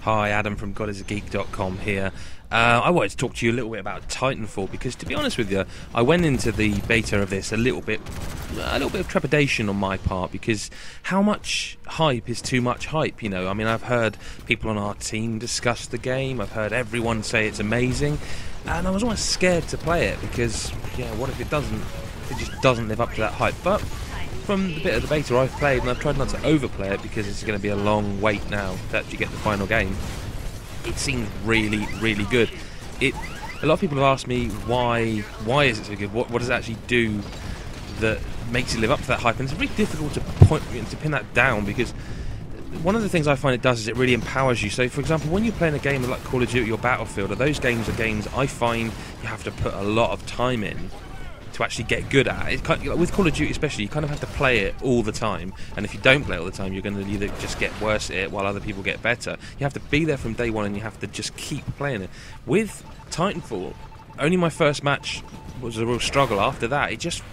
Hi, Adam from GodIsAGeek.com here. I wanted to talk to you a little bit about TitanFall because, to be honest with you, I went into the beta of this a little bit of trepidation on my part, because how much hype is too much hype? You know, I mean, I've heard people on our team discuss the game. I've heard everyone say it's amazing, and I was almost scared to play it because, yeah, what if it doesn't? It just doesn't live up to that hype. But from the bit of the beta I've played, and I've tried not to overplay it because it's going to be a long wait now to actually get the final game, it seems really, really good. A lot of people have asked me why is it so good? What does it actually do that makes it live up to that hype? And it's really difficult to pin that down, because one of the things I find it does is it really empowers you. So, for example, when you're playing a game like Call of Duty or Battlefield, those games are games I find you have to put a lot of time in to actually get good at. With Call of Duty especially, you kind of have to play it all the time, and if you don't play it all the time, you're going to either just get worse at it while other people get better. You have to be there from day one, and you have to just keep playing it. With Titanfall, only my first match was a real struggle. After that,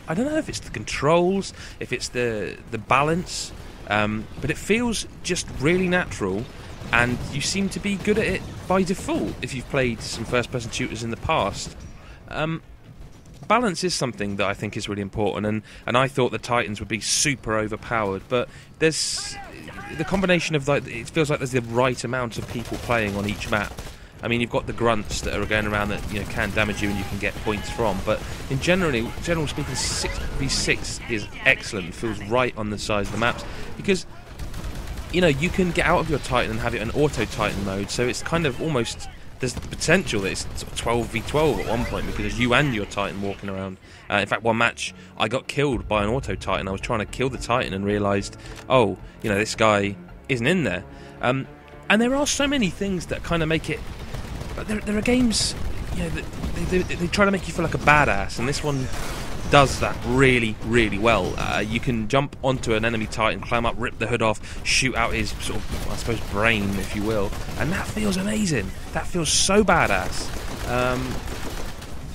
I don't know if it's the controls, if it's the balance, but it feels just really natural, and you seem to be good at it by default if you've played some first-person shooters in the past. Balance is something that I think is really important, and I thought the Titans would be super overpowered, but there's the combination of it feels like there's the right amount of people playing on each map. I mean, you've got the grunts that are going around that can damage you and you can get points from, but in general speaking, 6v6 is excellent. It feels right on the size of the maps, because you can get out of your Titan and have it in auto Titan mode, so it's kind of almost, there's the potential that it's sort of 12v12 at one point, because there's you and your Titan walking around. In fact, one match I got killed by an auto Titan. I was trying to kill the Titan and realised, this guy isn't in there. And there are so many things that kind of make it. There are games, they try to make you feel like a badass, and this one does that really, really well. You can jump onto an enemy Titan, climb up, rip the hood off, shoot out his sort of, I suppose, brain, if you will, and that feels amazing. That feels so badass.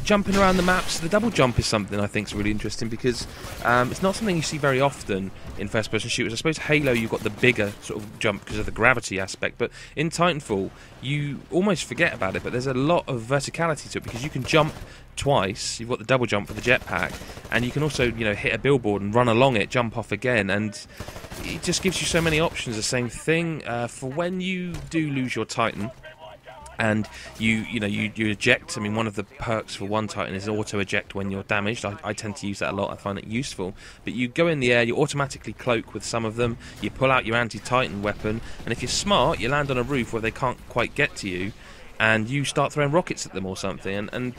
Jumping around the maps, the double jump is something I think is really interesting, because it's not something you see very often in first-person shooters. I suppose Halo, you've got the bigger sort of jump because of the gravity aspect, but in Titanfall, you almost forget about it, but there's a lot of verticality to it, because you can jump twice. You've got the double jump for the jetpack, and you can also hit a billboard and run along it, jump off again, and it just gives you so many options. The same thing for when you do lose your Titan and you eject. I mean, one of the perks for one Titan is auto eject when you're damaged. I tend to use that a lot. I find it useful. But you go in the air, you automatically cloak with some of them, you pull out your anti-Titan weapon, and if you're smart, you land on a roof where they can't quite get to you, and you start throwing rockets at them or something. And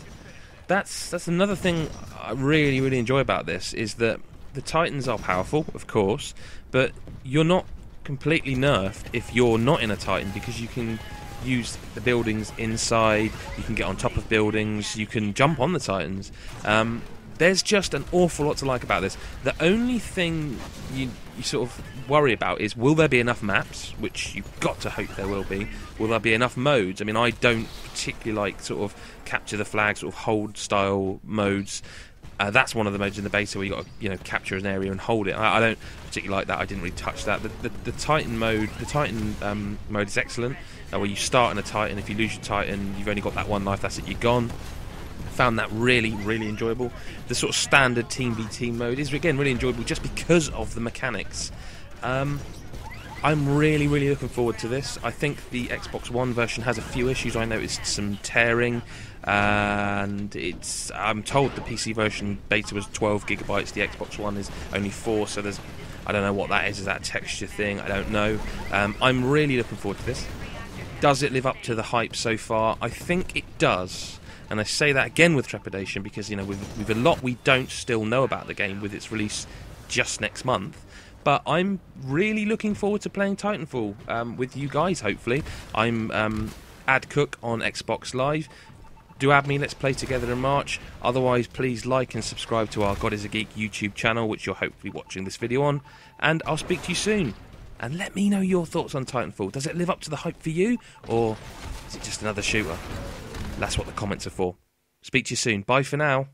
that's another thing I really, really enjoy about this, is that the Titans are powerful, of course, but you're not completely nerfed if you're not in a Titan, because you can use the buildings inside, you can get on top of buildings, you can jump on the Titans. There's just an awful lot to like about this. The only thing you sort of worry about is, will there be enough maps, which you've got to hope there will be. Will there be enough modes? I mean, I don't particularly like sort of capture the flag, sort of hold style modes. That's one of the modes in the beta where you got to capture an area and hold it. I don't particularly like that. I didn't really touch that. The Titan mode, mode is excellent. Where you start in a Titan, if you lose your Titan, you've only got that one life. That's it. You're gone. Found that really, really enjoyable. The sort of standard team v team mode is again really enjoyable just because of the mechanics. I'm really, really looking forward to this. I think the Xbox One version has a few issues. I noticed some tearing, and I'm told the PC version beta was 12 gigabytes. The Xbox One is only 4, so I don't know what that is. Is that a texture thing? I don't know. I'm really looking forward to this. Does it live up to the hype so far? I think it does. And I say that again with trepidation, because with a lot we don't still know about the game with its release just next month. But I'm really looking forward to playing Titanfall with you guys, hopefully. I'm Ad Cook on Xbox Live. Do add me, let's play together in March. Otherwise, please like and subscribe to our God is a Geek YouTube channel, which you're hopefully watching this video on. And I'll speak to you soon. And let me know your thoughts on Titanfall. Does it live up to the hype for you, or is it just another shooter? That's what the comments are for. Speak to you soon. Bye for now.